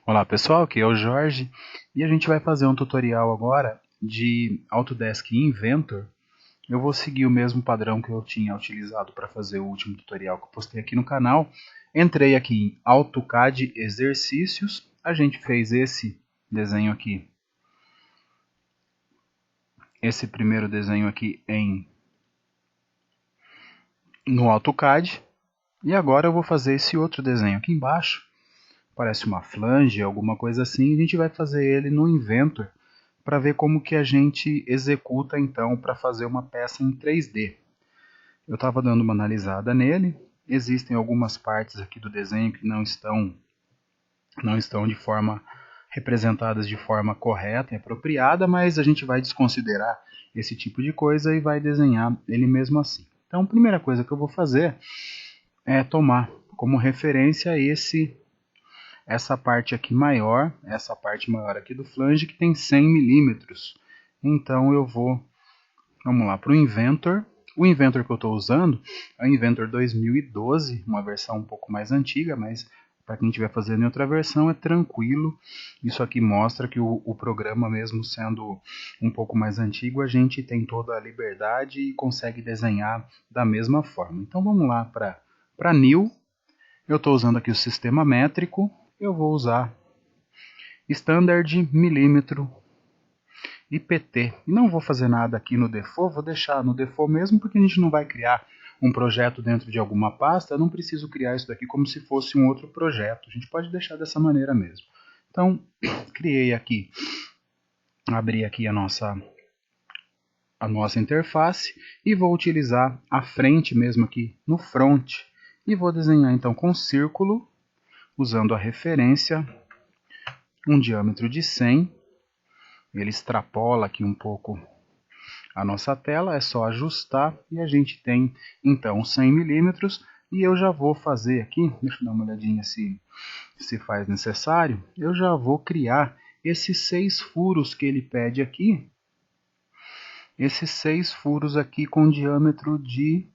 Olá pessoal, aqui é o Jorge e a gente vai fazer um tutorial agora de Autodesk Inventor. Eu vou seguir o mesmo padrão que eu tinha utilizado para fazer o último tutorial que eu postei aqui no canal. Entrei aqui em AutoCAD Exercícios, a gente fez esse desenho aqui, esse primeiro desenho aqui no AutoCAD. E agora eu vou fazer esse outro desenho aqui embaixo. Parece uma flange, alguma coisa assim, e a gente vai fazer ele no Inventor para ver como que a gente executa então para fazer uma peça em 3D. Eu estava dando uma analisada nele, existem algumas partes aqui do desenho que não estão de forma representadas de forma correta e apropriada, mas a gente vai desconsiderar esse tipo de coisa e vai desenhar ele mesmo assim. Então, a primeira coisa que eu vou fazer é tomar como referência essa parte aqui maior, essa parte maior aqui do flange que tem 100 milímetros. Então eu vamos lá, para o Inventor. O Inventor que eu estou usando é o Inventor 2012, uma versão um pouco mais antiga, mas para quem estiver fazendo em outra versão é tranquilo. Isso aqui mostra que o programa, mesmo sendo um pouco mais antigo, a gente tem toda a liberdade e consegue desenhar da mesma forma. Então vamos lá para New. Eu estou usando aqui o sistema métrico. Eu vou usar Standard, milímetro e PT. E não vou fazer nada aqui no default, vou deixar no default mesmo, porque a gente não vai criar um projeto dentro de alguma pasta. Eu não preciso criar isso daqui como se fosse um outro projeto. A gente pode deixar dessa maneira mesmo. Então, criei aqui, abri aqui a nossa interface e vou utilizar a frente mesmo aqui no front. E vou desenhar então com círculo, usando a referência, um diâmetro de 100. Ele extrapola aqui um pouco a nossa tela, é só ajustar e a gente tem então 100 milímetros. E eu já vou fazer aqui, deixa eu dar uma olhadinha se faz necessário, eu já vou criar esses 6 furos que ele pede aqui, esses 6 furos aqui com diâmetro de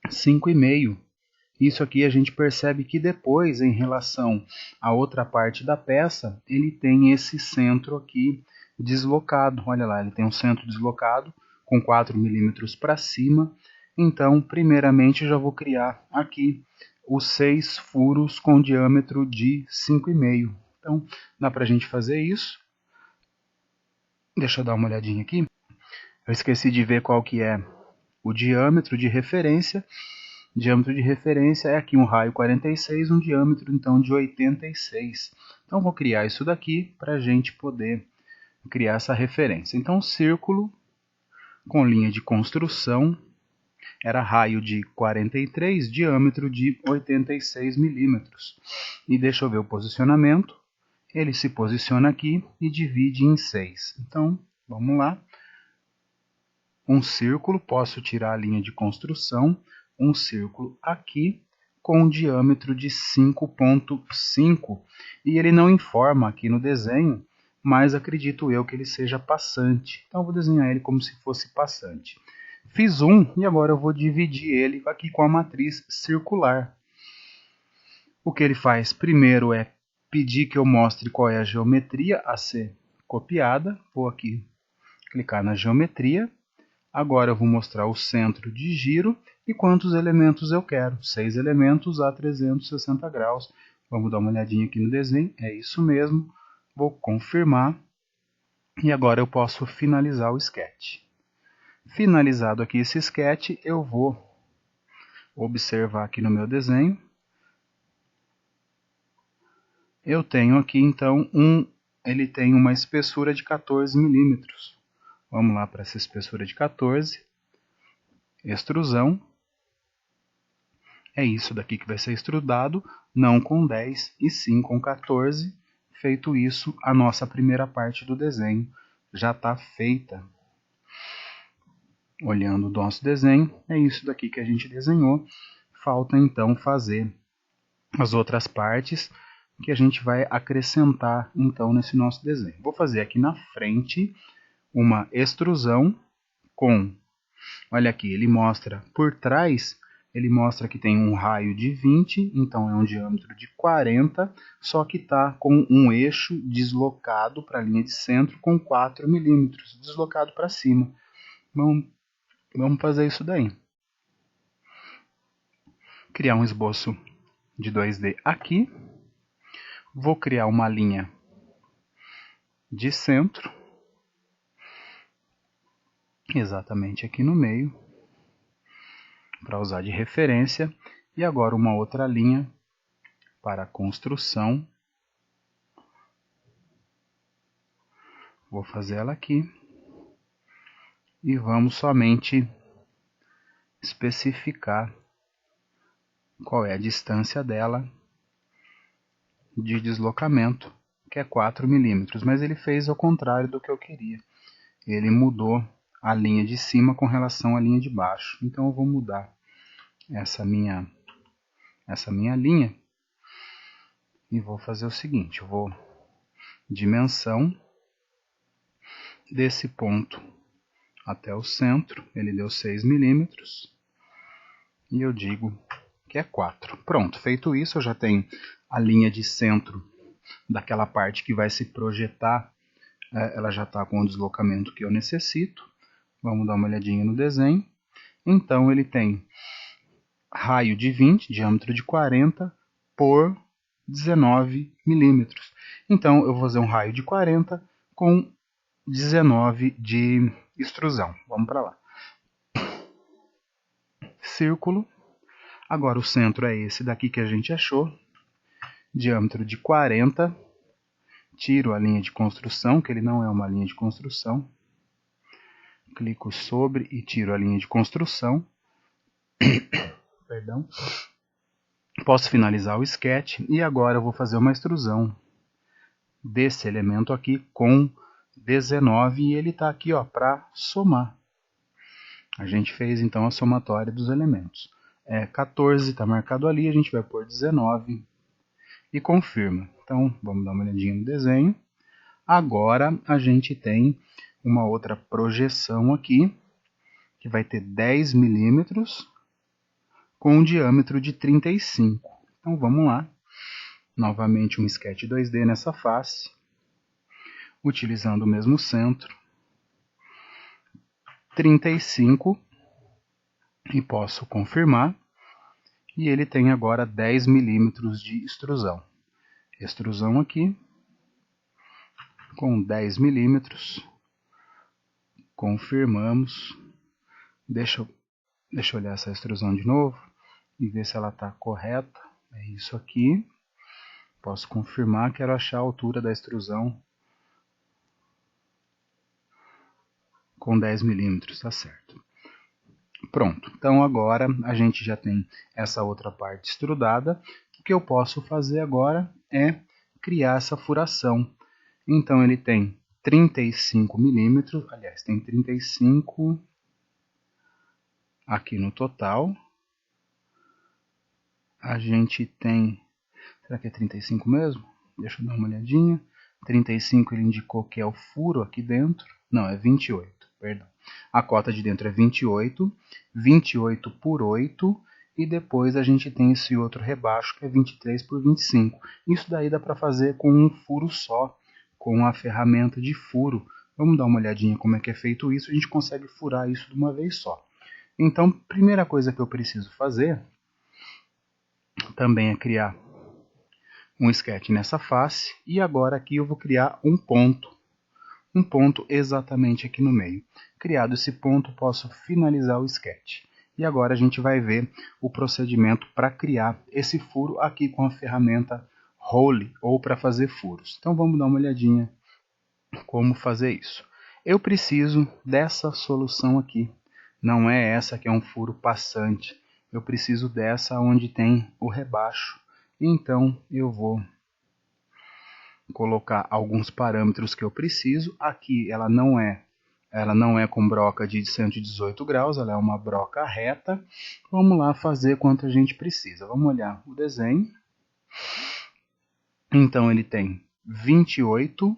5,5. Isso aqui a gente percebe que depois, em relação à outra parte da peça, ele tem esse centro aqui deslocado. Olha lá, ele tem um centro deslocado com 4 milímetros para cima. Então, primeiramente, já vou criar aqui os 6 furos com diâmetro de 5,5. Então, dá para a gente fazer isso. Deixa eu dar uma olhadinha aqui. Eu esqueci de ver qual que é o diâmetro de referência. Diâmetro de referência é aqui um raio 46, um diâmetro então de 86. Então vou criar isso daqui para a gente poder criar essa referência. Então círculo com linha de construção era raio de 43, diâmetro de 86 milímetros. E deixa eu ver o posicionamento. Ele se posiciona aqui e divide em 6. Então vamos lá. Um círculo, posso tirar a linha de construção, um círculo aqui com um diâmetro de 5,5 e ele não informa aqui no desenho, mas acredito eu que ele seja passante. Então eu vou desenhar ele como se fosse passante. Fiz um e agora eu vou dividir ele aqui com a matriz circular. O que ele faz primeiro é pedir que eu mostre qual é a geometria a ser copiada. Vou aqui clicar na geometria. Agora eu vou mostrar o centro de giro e quantos elementos eu quero. 6 elementos a 360 graus. Vamos dar uma olhadinha aqui no desenho. É isso mesmo. Vou confirmar. E agora eu posso finalizar o sketch. Finalizado aqui esse sketch, eu vou observar aqui no meu desenho. Eu tenho aqui então ele tem uma espessura de 14 milímetros. Vamos lá para essa espessura de 14. Extrusão. É isso daqui que vai ser extrudado, não com 10 e sim com 14. Feito isso, a nossa primeira parte do desenho já está feita. Olhando o nosso desenho, é isso daqui que a gente desenhou. Falta então fazer as outras partes que a gente vai acrescentar então nesse nosso desenho. Vou fazer aqui na frente uma extrusão com, olha aqui, ele mostra por trás ele mostra que tem um raio de 20, então é um diâmetro de 40, só que está com um eixo deslocado para a linha de centro com 4 milímetros, deslocado para cima. Vamos fazer isso daí. Criar um esboço de 2D aqui. Vou criar uma linha de centro, exatamente aqui no meio, para usar de referência. E agora uma outra linha para a construção. Vou fazer ela aqui. E vamos somente especificar qual é a distância dela de deslocamento, que é 4 milímetros. Mas ele fez ao contrário do que eu queria. Ele mudou a linha de cima com relação à linha de baixo. Então eu vou mudar essa minha linha e vou fazer o seguinte, eu vou dimensão desse ponto até o centro, ele deu 6 milímetros, e eu digo que é 4. Pronto, feito isso, eu já tenho a linha de centro daquela parte que vai se projetar, ela já está com o deslocamento que eu necessito. Vamos dar uma olhadinha no desenho. Então ele tem raio de 20, diâmetro de 40 por 19 milímetros. Então eu vou fazer um raio de 40 com 19 de extrusão. Vamos para lá. Círculo. Agora o centro é esse daqui que a gente achou. Diâmetro de 40. Tiro a linha de construção, que ele não é uma linha de construção. Clico sobre e tiro a linha de construção. Perdão. Posso finalizar o sketch e agora eu vou fazer uma extrusão desse elemento aqui com 19 e ele está aqui para somar. A gente fez então a somatória dos elementos. 14 está marcado ali, a gente vai pôr 19 e confirma. Então vamos dar uma olhadinha no desenho. Agora a gente tem uma outra projeção aqui que vai ter 10 milímetros com um diâmetro de 35. Então vamos lá. Novamente um sketch 2D nessa face, utilizando o mesmo centro, 35, e posso confirmar, e ele tem agora 10 milímetros de extrusão. Extrusão aqui, com 10 milímetros, confirmamos. Deixa eu olhar essa extrusão de novo e ver se ela está correta. É isso aqui. Posso confirmar, quero achar a altura da extrusão com 10 milímetros, está certo. Pronto, então agora a gente já tem essa outra parte extrudada. O que eu posso fazer agora é criar essa furação. Então ele tem 35 milímetros, aliás, tem 35 aqui no total. A gente tem, será que é 35 mesmo? Deixa eu dar uma olhadinha. 35 ele indicou que é o furo aqui dentro. Não, é 28, perdão. A cota de dentro é 28, 28 por 8, e depois a gente tem esse outro rebaixo que é 23 por 25. Isso daí dá para fazer com um furo só, com a ferramenta de furo. Vamos dar uma olhadinha como é que é feito isso, a gente consegue furar isso de uma vez só. Então, primeira coisa que eu preciso fazer também é criar um sketch nessa face, e agora aqui eu vou criar um ponto exatamente aqui no meio. Criado esse ponto, posso finalizar o sketch. E agora a gente vai ver o procedimento para criar esse furo aqui com a ferramenta Hole, ou para fazer furos. Então vamos dar uma olhadinha como fazer isso. Eu preciso dessa solução aqui. Não é essa que é um furo passante. Eu preciso dessa onde tem o rebaixo. Então eu vou colocar alguns parâmetros que eu preciso. Aqui ela não é com broca de 118 graus, ela é uma broca reta. Vamos lá fazer quanto a gente precisa. Vamos olhar o desenho. Então ele tem 28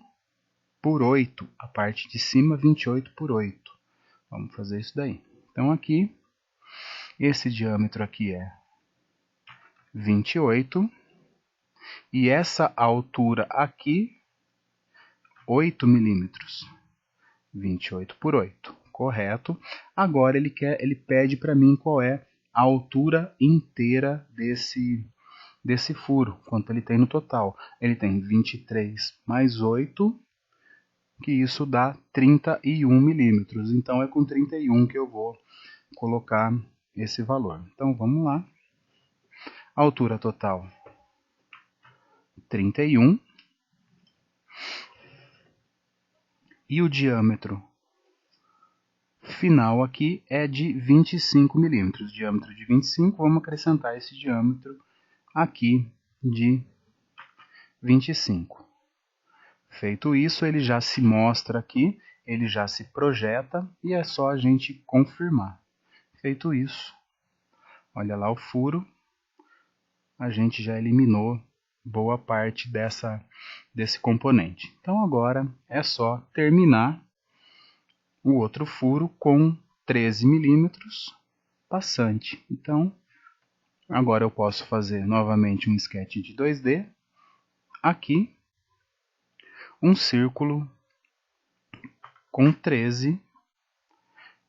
por 8, a parte de cima 28 por 8. Vamos fazer isso daí. Então aqui Esse diâmetro aqui é 28. E essa altura aqui, 8 milímetros. 28 por 8, correto? Agora ele pede para mim qual é a altura inteira desse furo, quanto ele tem no total. Ele tem 23 mais 8, que isso dá 31 milímetros. Então é com 31 que eu vou colocar esse valor. Então vamos lá. Altura total 31. E o diâmetro final aqui é de 25 milímetros. Diâmetro de 25, vamos acrescentar esse diâmetro aqui de 25. Feito isso, ele já se mostra aqui, ele já se projeta e é só a gente confirmar. Feito isso, olha lá o furo, a gente já eliminou boa parte desse componente. Então agora é só terminar o outro furo com 13 milímetros passante. Então, agora eu posso fazer novamente um sketch de 2D. Aqui, um círculo com 13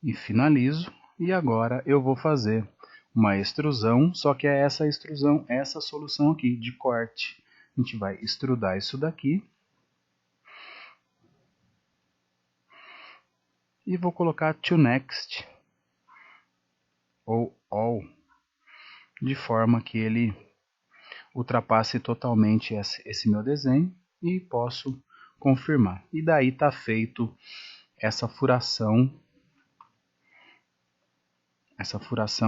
e finalizo. E agora eu vou fazer uma extrusão, só que é essa extrusão, essa solução aqui de corte. A gente vai extrudar isso daqui. E vou colocar to next ou all, de forma que ele ultrapasse totalmente esse meu desenho e posso confirmar. E daí está feito essa furação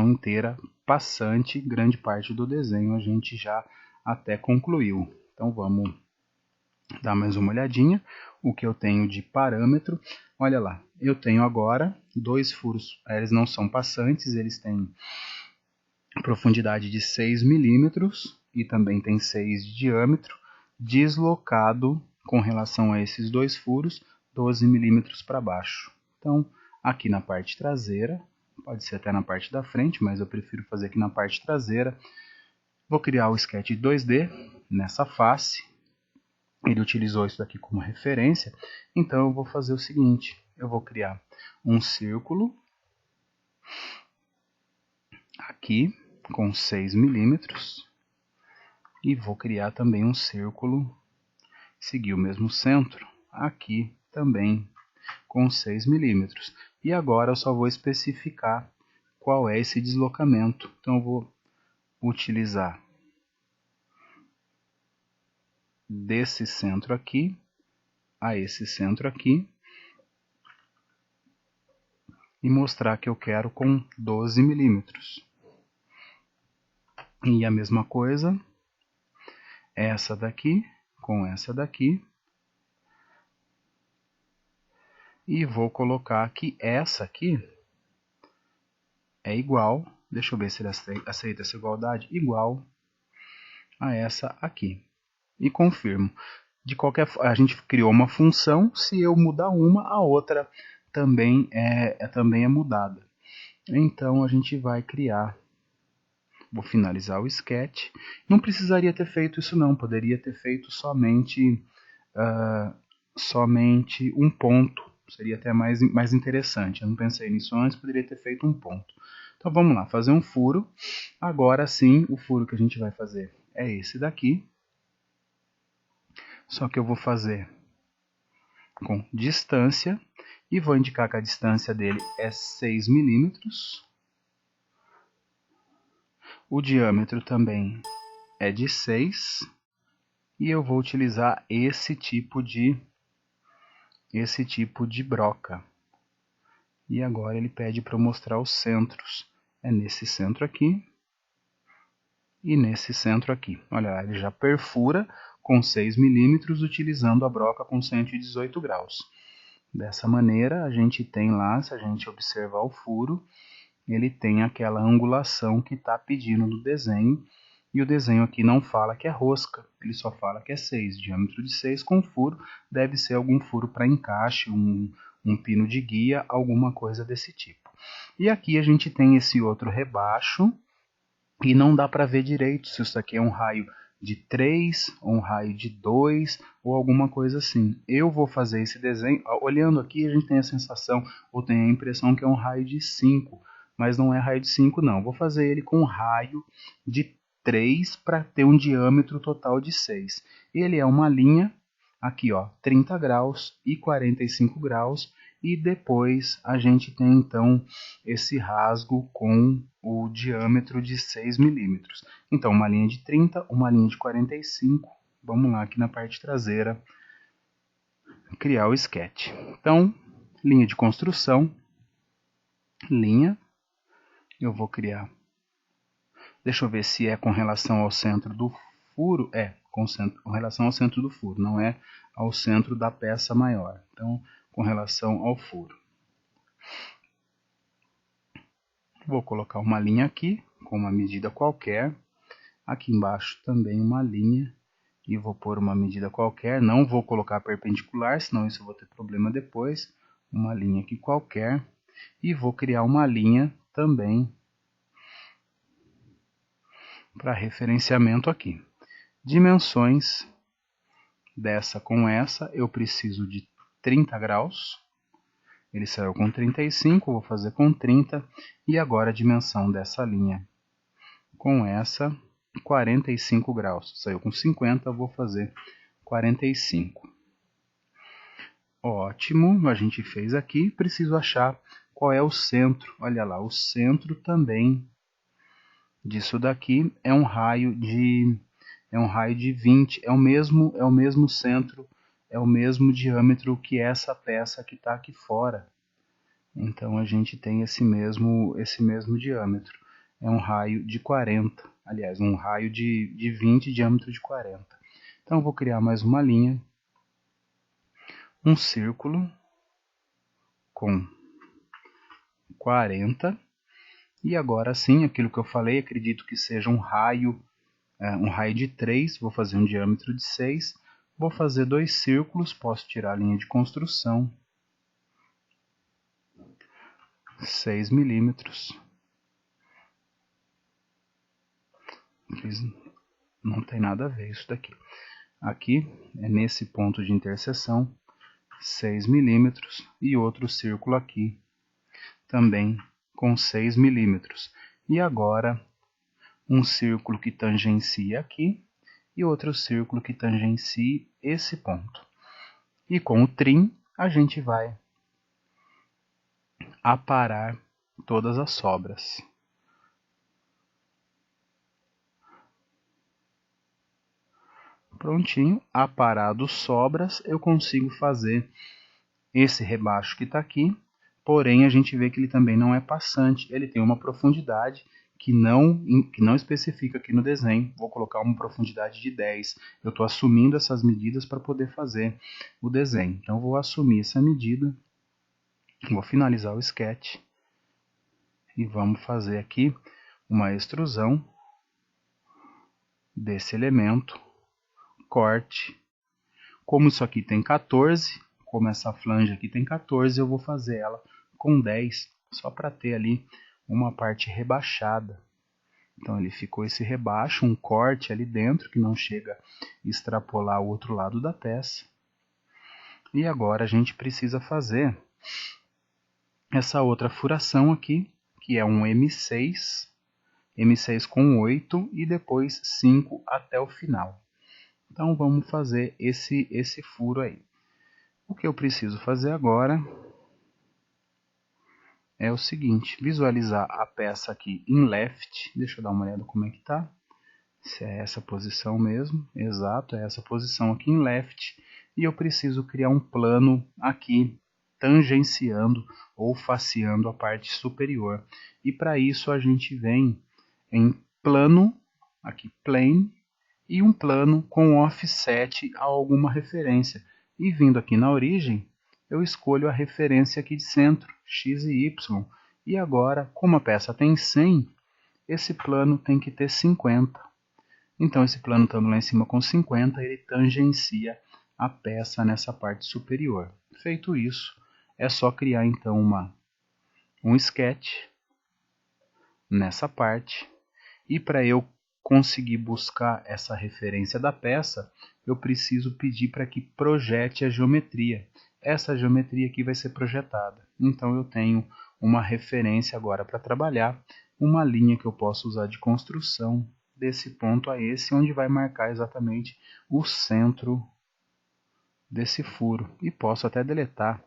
inteira, passante, grande parte do desenho a gente já até concluiu. Então vamos dar mais uma olhadinha, o que eu tenho de parâmetro. Olha lá, eu tenho agora dois furos, eles não são passantes, eles têm profundidade de 6 milímetros e também tem 6 de diâmetro, deslocado com relação a esses dois furos, 12 milímetros para baixo. Então, aqui na parte traseira, pode ser até na parte da frente, mas eu prefiro fazer aqui na parte traseira. Vou criar o sketch 2D nessa face. Ele utilizou isso daqui como referência, então eu vou fazer o seguinte, eu vou criar um círculo aqui com 6 milímetros e vou criar também um círculo, seguir o mesmo centro, aqui também com 6 milímetros. E agora eu só vou especificar qual é esse deslocamento. Então eu vou utilizar desse centro aqui a esse centro aqui e mostrar que eu quero com 12 milímetros. E a mesma coisa, essa daqui com essa daqui. E vou colocar que essa aqui é igual, deixa eu ver se ele aceita essa igualdade, igual a essa aqui. E confirmo. De qualquer forma, a gente criou uma função, se eu mudar uma, a outra também é mudada. Então a gente vai criar, vou finalizar o sketch. Não precisaria ter feito isso não, poderia ter feito somente um ponto, seria até mais interessante. Eu não pensei nisso antes, poderia ter feito um ponto. Então vamos lá, fazer um furo. Agora sim, o furo que a gente vai fazer é esse daqui. Só que eu vou fazer com distância e vou indicar que a distância dele é 6 milímetros. O diâmetro também é de 6 e eu vou utilizar esse tipo de broca. E agora ele pede para eu mostrar os centros. É nesse centro aqui e nesse centro aqui. Olha, ele já perfura com 6 milímetros utilizando a broca com 118 graus. Dessa maneira, a gente tem lá, se a gente observar o furo, ele tem aquela angulação que está pedindo no desenho. E o desenho aqui não fala que é rosca, ele só fala que é 6. Diâmetro de 6 com furo, deve ser algum furo para encaixe, um pino de guia, alguma coisa desse tipo. E aqui a gente tem esse outro rebaixo, e não dá para ver direito se isso aqui é um raio de 3, ou um raio de 2, ou alguma coisa assim. Eu vou fazer esse desenho, olhando aqui a gente tem a sensação, ou tem a impressão que é um raio de 5, mas não é raio de 5 não. Vou fazer ele com um raio de 3 para ter um diâmetro total de 6. Ele é uma linha, aqui ó, 30 graus e 45 graus, e depois a gente tem então esse rasgo com o diâmetro de 6 milímetros. Então, uma linha de 30, uma linha de 45. Vamos lá aqui na parte traseira, criar o sketch. Então, linha de construção, linha, eu vou criar. Deixa eu ver se é com relação ao centro do furo. É, com relação ao centro do furo, não é ao centro da peça maior. Então, com relação ao furo. Vou colocar uma linha aqui, com uma medida qualquer. Aqui embaixo também uma linha. E vou pôr uma medida qualquer. Não vou colocar perpendicular, senão isso eu vou ter problema depois. Uma linha aqui qualquer. E vou criar uma linha também para referenciamento aqui. Dimensões dessa com essa, eu preciso de 30 graus. Ele saiu com 35, vou fazer com 30. E agora a dimensão dessa linha com essa, 45 graus. Saiu com 50, vou fazer 45. Ótimo, a gente fez aqui. Preciso achar qual é o centro. Olha lá, o centro também disso daqui é um raio de 20. É o mesmo centro, é o mesmo diâmetro que essa peça que está aqui fora. Então a gente tem esse mesmo diâmetro. É um raio de 40, aliás, um raio de 20, diâmetro de 40. Então eu vou criar mais uma linha, um círculo com 40. E agora sim, aquilo que eu falei, acredito que seja um raio de 3, vou fazer um diâmetro de 6. Vou fazer 2 círculos, posso tirar a linha de construção. 6 milímetros. Não tem nada a ver isso daqui. Aqui é nesse ponto de interseção, 6 milímetros. E outro círculo aqui, também com 6 milímetros. E agora, um círculo que tangencia aqui e outro círculo que tangencie esse ponto. E com o trim, a gente vai aparar todas as sobras. Prontinho, aparado sobras, eu consigo fazer esse rebaixo que está aqui, porém a gente vê que ele também não é passante, ele tem uma profundidade que não especifica aqui no desenho. Vou colocar uma profundidade de 10. Eu estou assumindo essas medidas para poder fazer o desenho. Então vou assumir essa medida, vou finalizar o sketch e vamos fazer aqui uma extrusão desse elemento, corte. Como isso aqui tem 14, como essa flange aqui tem 14, eu vou fazer ela com 10, só para ter ali uma parte rebaixada. Então ele ficou esse rebaixo, um corte ali dentro, que não chega a extrapolar o outro lado da peça. E agora a gente precisa fazer essa outra furação aqui, que é um M6 com 8 e depois 5 até o final. Então vamos fazer esse furo aí. O que eu preciso fazer agora é o seguinte, visualizar a peça aqui em left. Deixa eu dar uma olhada como é que tá. Se é essa posição mesmo, exato, é essa posição aqui em left. E eu preciso criar um plano aqui, tangenciando ou faceando a parte superior. E para isso a gente vem em plano, aqui plane, e um plano com offset a alguma referência. E vindo aqui na origem, eu escolho a referência aqui de centro, x e y. E agora, como a peça tem 100, esse plano tem que ter 50. Então, esse plano estando lá em cima com 50, ele tangencia a peça nessa parte superior. Feito isso, é só criar então um sketch nessa parte. E para eu conseguir buscar essa referência da peça, eu preciso pedir para que projete a geometria. Essa geometria aqui vai ser projetada. Então eu tenho uma referência agora para trabalhar, uma linha que eu posso usar de construção desse ponto a esse, onde vai marcar exatamente o centro desse furo. E posso até deletar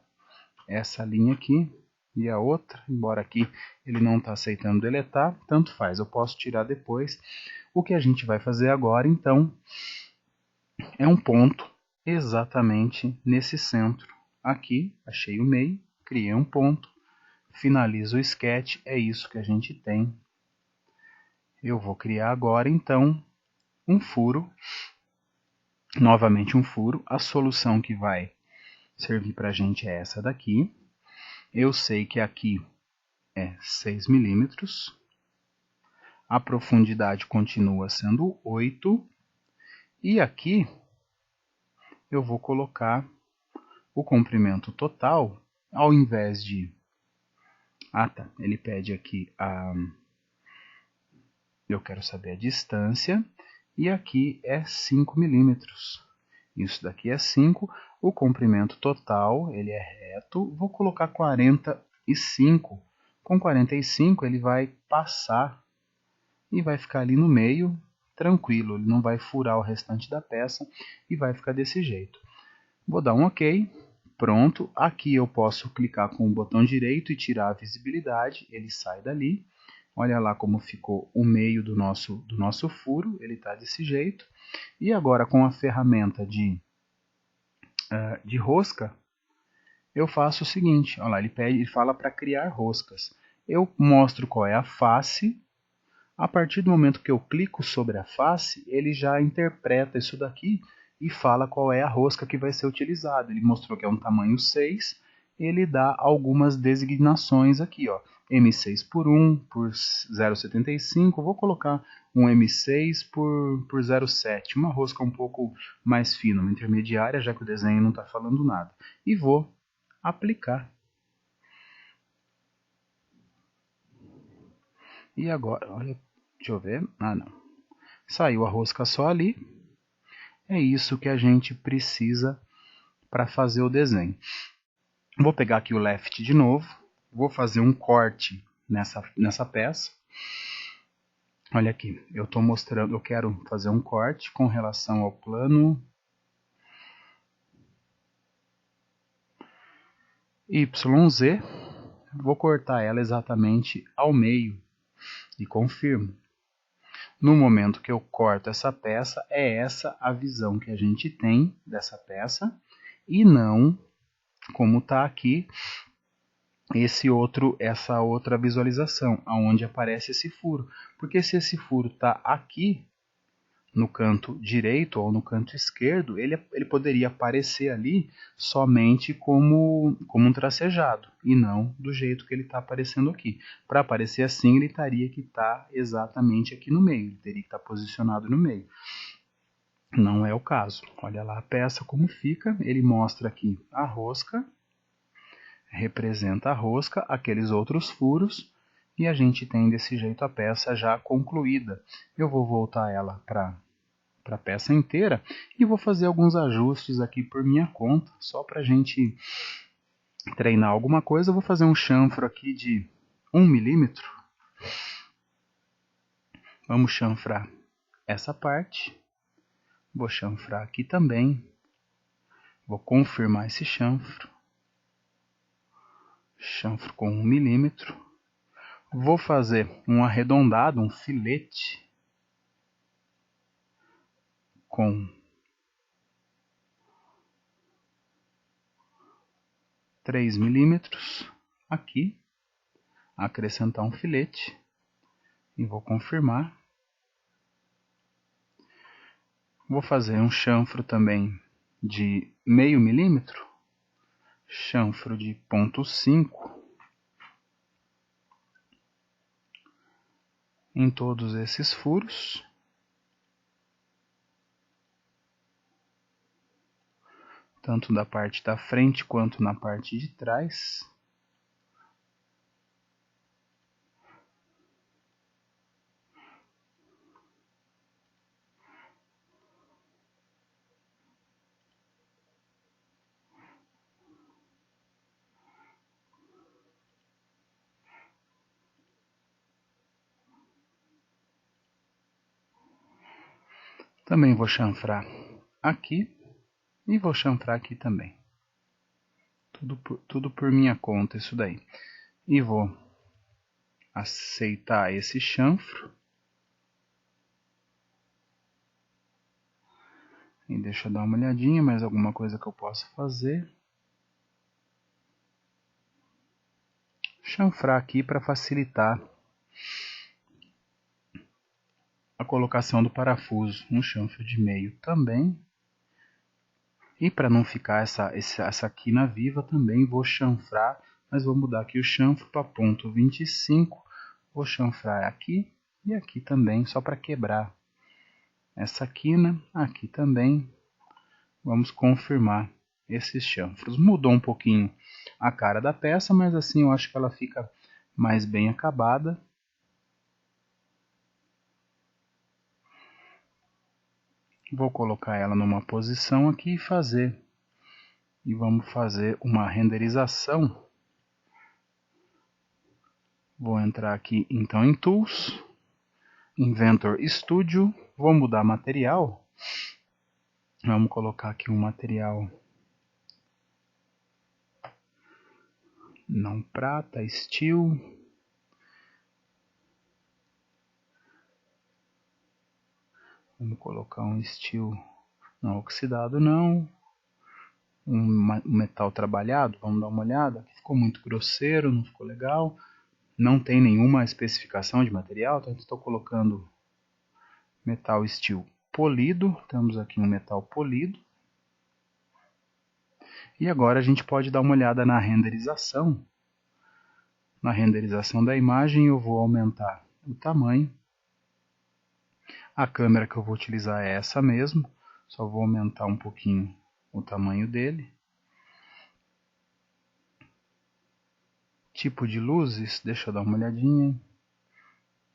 essa linha aqui e a outra, embora aqui ele não está aceitando deletar, tanto faz, eu posso tirar depois. O que a gente vai fazer agora, então, é um ponto exatamente nesse centro. Aqui, achei o meio, criei um ponto, finalizo o sketch, é isso que a gente tem. Eu vou criar agora, então, um furo, novamente um furo. A solução que vai servir para a gente é essa daqui. Eu sei que aqui é 6 milímetros. A profundidade continua sendo 8. E aqui eu vou colocar o comprimento total, ao invés de... ele pede aqui eu quero saber a distância, e aqui é 5 milímetros. Isso daqui é 5. O comprimento total, ele é reto. Vou colocar 45. Com 45 ele vai passar e vai ficar ali no meio, tranquilo. Ele não vai furar o restante da peça e vai ficar desse jeito. Vou dar um OK. Pronto. Aqui eu posso clicar com o botão direito e tirar a visibilidade. Ele sai dali. Olha lá como ficou o meio do nosso furo. Ele está desse jeito. E agora com a ferramenta de rosca, eu faço o seguinte. Olha lá, ele fala para criar roscas. Eu mostro qual é a face. A partir do momento que eu clico sobre a face, ele já interpreta isso daqui e fala qual é a rosca que vai ser utilizada. Ele mostrou que é um tamanho 6, ele dá algumas designações aqui, ó. M6 por 1 por 0,75, vou colocar um M6 por 0,7, uma rosca um pouco mais fina, uma intermediária, já que o desenho não está falando nada. E vou aplicar. E agora, olha, deixa eu ver, não. Saiu a rosca só ali. É isso que a gente precisa para fazer o desenho. Vou pegar aqui o left de novo. Vou fazer um corte nessa peça. Olha aqui, eu estou mostrando, eu quero fazer um corte com relação ao plano YZ. Vou cortar ela exatamente ao meio e confirmo. No momento que eu corto essa peça, é essa a visão que a gente tem dessa peça e não como está aqui essa outra visualização, onde aparece esse furo. Porque se esse furo está aqui no canto direito ou no canto esquerdo, ele poderia aparecer ali somente como um tracejado e não do jeito que ele está aparecendo aqui. Para aparecer assim, ele teria que estar exatamente aqui no meio, ele teria que estar posicionado no meio. Não é o caso. Olha lá a peça como fica, ele mostra aqui a rosca, representa a rosca, aqueles outros furos, e a gente tem desse jeito a peça já concluída. Eu vou voltar ela para a peça inteira e vou fazer alguns ajustes aqui por minha conta, só para a gente treinar alguma coisa. Eu vou fazer um chanfro aqui de 1 milímetro. Vamos chanfrar essa parte. Vou chanfrar aqui também. Vou confirmar esse chanfro. Chanfro com 1 milímetro. Vou fazer um arredondado, um filete com 3 milímetros aqui, acrescentar um filete e vou confirmar. Vou fazer um chanfro também de meio milímetro, chanfro de 0,5 em todos esses furos. Tanto da parte da frente quanto na parte de trás. Também vou chanfrar aqui e vou chanfrar aqui também. Tudo por minha conta isso daí. E vou aceitar esse chanfro. E deixa eu dar uma olhadinha, mais alguma coisa que eu possa fazer. Chanfrar aqui para facilitar a colocação do parafuso. Um chanfro de meio também. E para não ficar essa quina viva também vou chanfrar, mas vou mudar aqui o chanfro para ponto 25. Vou chanfrar aqui e aqui também, só para quebrar essa quina. Aqui também vamos confirmar esses chanfros. Mudou um pouquinho a cara da peça, mas assim eu acho que ela fica mais bem acabada. Vou colocar ela numa posição aqui e vamos fazer uma renderização. Vou entrar aqui então em Tools, Inventor Studio, vou mudar material. Vamos colocar aqui um material não prata, Steel. Vamos colocar um Steel não oxidado não. Um metal trabalhado, vamos dar uma olhada. Ficou muito grosseiro, não ficou legal. Não tem nenhuma especificação de material, então estou colocando metal Steel polido. Temos aqui um metal polido. E agora a gente pode dar uma olhada na renderização. Na renderização da imagem eu vou aumentar o tamanho. A câmera que eu vou utilizar é essa mesmo, só vou aumentar um pouquinho o tamanho dele. Tipo de luzes, deixa eu dar uma olhadinha.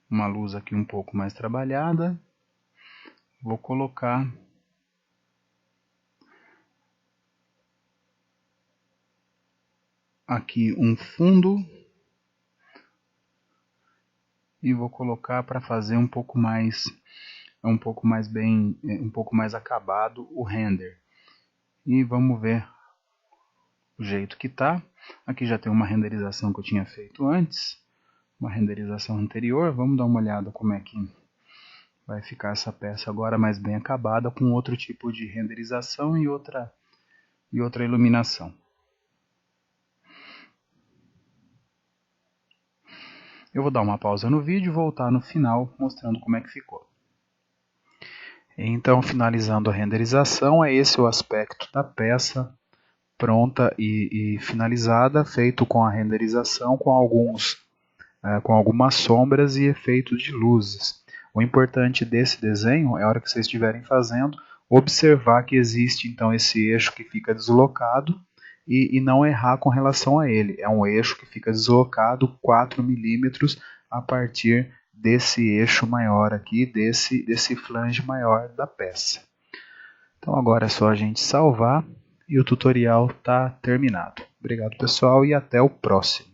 Uma luz aqui um pouco mais trabalhada. Vou colocar aqui um fundo. E vou colocar para fazer um pouco mais acabado o render. E vamos ver o jeito que tá. Aqui já tem uma renderização que eu tinha feito antes, uma renderização anterior. Vamos dar uma olhada como é que vai ficar essa peça agora mais bem acabada, com outro tipo de renderização e outra iluminação. Eu vou dar uma pausa no vídeo e voltar no final mostrando como é que ficou. Então, finalizando a renderização, é esse o aspecto da peça pronta e finalizada, feito com a renderização, com algumas sombras e efeitos de luzes. O importante desse desenho é a hora que vocês estiverem fazendo, observar que existe então esse eixo que fica deslocado e não errar com relação a ele. É um eixo que fica deslocado 4 milímetros a partir desse eixo maior aqui, desse flange maior da peça. Então agora é só a gente salvar e o tutorial está terminado. Obrigado pessoal e até o próximo.